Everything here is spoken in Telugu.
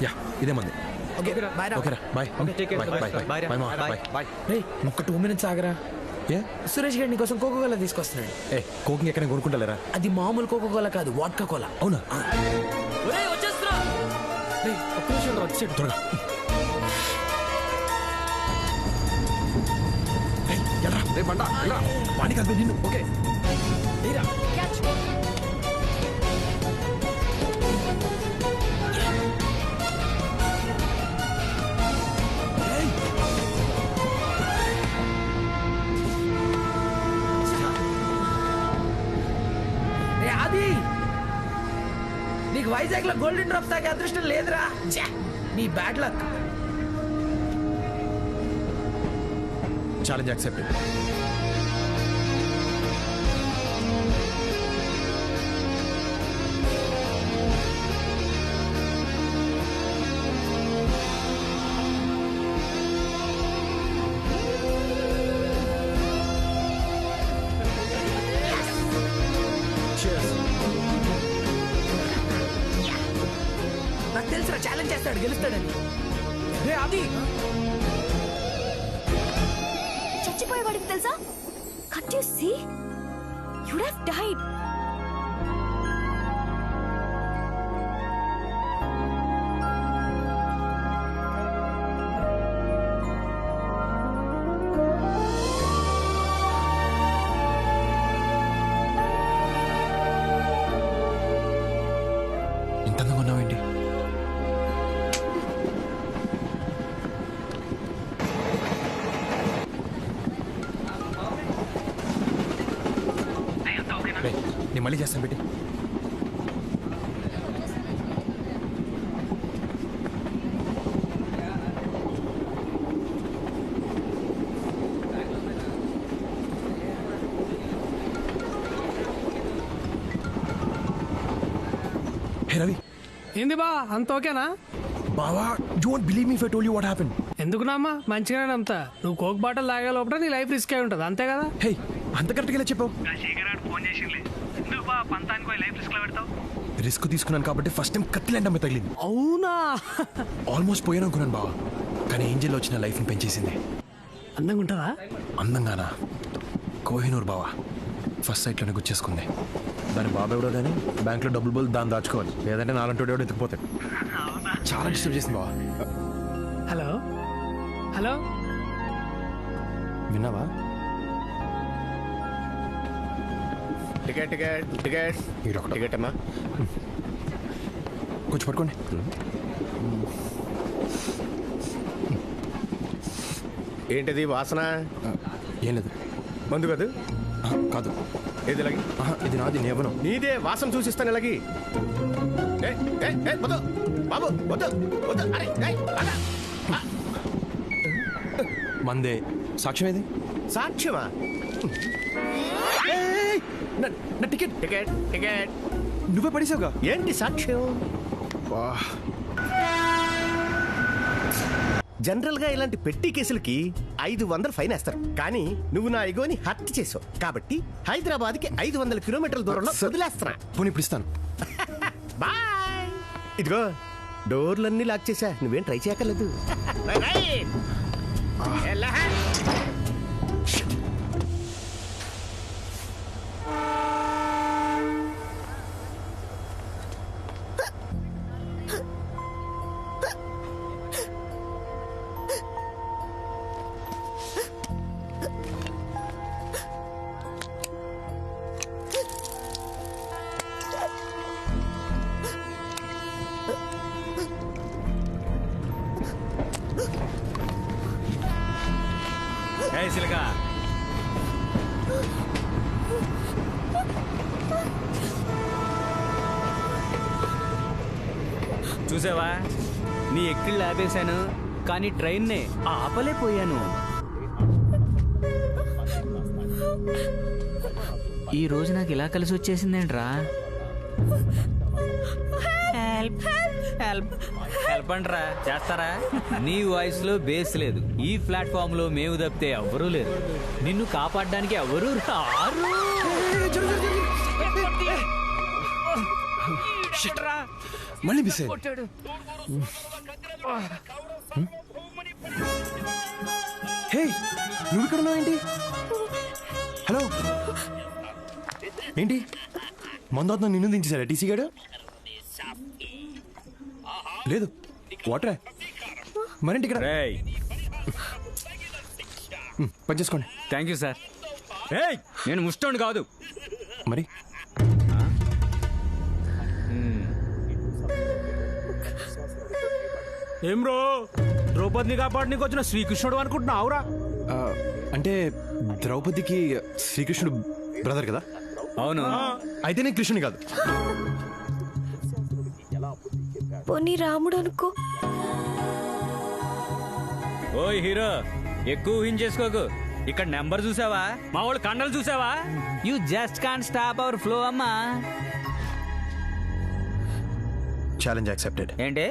యా ఇదే మంది. ఓకేరా బాయ్. ఒక్క 2 minutes ఆగరా. ఏ సురేష్ గారి నీకోసం కోకోకోలా తీసుకొస్తున్నాడు. ఏ కోకింగ్ ఎక్కడ కొనుక్కుంటలేరా? అది మామూలు కోకోకోలా కాదు, వాడ్కా కోలా. అవునా? ఒక్క నిమిషం రా, వచ్చేడు త్వరగా. వాణి కలిపి నిన్ను. ఓకే అది నీకు వైజాగ్ లో గోల్డెన్ డ్రాప్స్ తాగే అదృష్టం లేదురా. నీ బ్యాడ్ లక్. Challenge accepted. నాకు తెలుసురా ఛాలెంజ్ చేస్తాడు, గెలుస్తాడని. రే అది చచ్చిపోయేవాడికి తెలుసా? Can't you see? You'd have died. ఇంత అందంగా ఉన్నావేంటి? నేను మళ్ళీ చేస్తాను పెట్టి. హే రవి. ఏంది బా అంత ఓకేనా? బావా you won't believe me if I told you what happened. ఎందుకు నామ్మా, మంచిగానే నమ్ముతా. నువ్వు కోక్ బాటిల్ తాగే లోపల నీ లైఫ్ రిస్క్ అయి ఉంటుంది, అంతే కదా? హే అంత కరెక్ట్గా ఇలా చెప్పావు. రిస్క్ తీసుకున్నాను కాబట్టి ఫస్ట్ టైం కత్తిలాంటి అమ్మాయి తగిలింది. అవునా? ఆల్మోస్ట్ పోయాను అనుకున్నాను బావా, కానీ ఏంజెల్ వచ్చిన లైఫ్ని పెంచేసింది. అందంగా ఉంటుందా? అందంగానా? కోహినూర్ బావా ఫస్ట్ సైట్లోనే గుచ్చేసుకుంది. దాని బాబా ఎవడో కానీ బ్యాంక్లో డబ్బులు బోల్ దాన్ని దాచుకోవాలి, లేదంటే నాలంటోడు ఎవడో ఎత్తుకుపోతాడు. చాలా డిస్టర్బ్ చేసింది బావా. హలో హలో, విన్నావా? టికెట్ టికెట్ టికెట్ టికెట్ అమ్మా, కొంచెం పట్టుకోండి. ఏంటిది వాసన? ఏం లేదు. మందు కాదు? కాదు. ఏది ఇలాగి? ఇది నాది, నేవను. నీదే, వాసన చూసిస్తాను ఇలాగి. బాబు వద్దు వద్దు. అరే అలా. మందే. సాక్ష్యం ఏది? సాక్ష్యమా? నా టికెట్. టికెట్ టికెట్ నువ్వే పడేసావుగా. ఏంటి సాక్ష్యం? జనరల్ గా ఇలాంటి పెట్టి కేసులకి 500 ఫైన్ వేస్తారు, కానీ నువ్వు నా ఇగోని హత్య చేసావు కాబట్టి హైదరాబాద్ కి 500 కిలోమీటర్ల దూరంలో వదిలేస్తున్నా. పోనీ ఇప్పుడు ఇస్తాను. బాయ్. ఇదిగో డోర్లన్నీ లాక్ చేశా, నువ్వేం ట్రై చేయక్కర్లేదు. చూసావా, నీ ఎక్కిళ్ళు ఆపేశాను కానీ ట్రైన్నే ఆపలేకపోయాను. ఈ రోజు నాకు ఇలా కలిసి వచ్చేసిందేంట్రా? హెల్ప్ అంట్రా, చేస్తారా? నీ వాయిస్ లో బేస్ లేదు. ఈ ప్లాట్ఫామ్ లో మేము తప్పితే ఎవ్వరూ లేరు. నిన్ను కాపాడడానికి ఎవరూ రారు. మళ్ళీ మిస్ అయ్యింది. కొట్టాడు. హే నువ్వు ఇక్కడ ఉన్నావు ఏంటి? హలో ఏంటి మందాత్న నిన్ను దించేశారా టీసీ గాడు? లేదు వాటరే మరేంటి ఇక్కడ పని చేసుకోండి. Thank you sir. నేను ముష్టోండి కాదు. మరి ఏం బ్రో ద్రౌపదిని కాపాడనీకి వచ్చిన శ్రీకృష్ణుడు అనుకుంటున్నావురా? ఆ, అంటే ద్రౌపదికి శ్రీకృష్ణుడు బ్రదర్ కదా? అవును. అయితే నేను కృష్ణుని కాదు. పోనీ రాముడు అనుకో. ఓయ్ హీరో, ఎక్కువ ఊహించేసుకోకు. ఇక్కడ నెంబర్ చూసావా? మా వాళ్ళు కండలు చూసావా? You just can't stop our flow అమ్మా. Challenge accepted. ఏంటి?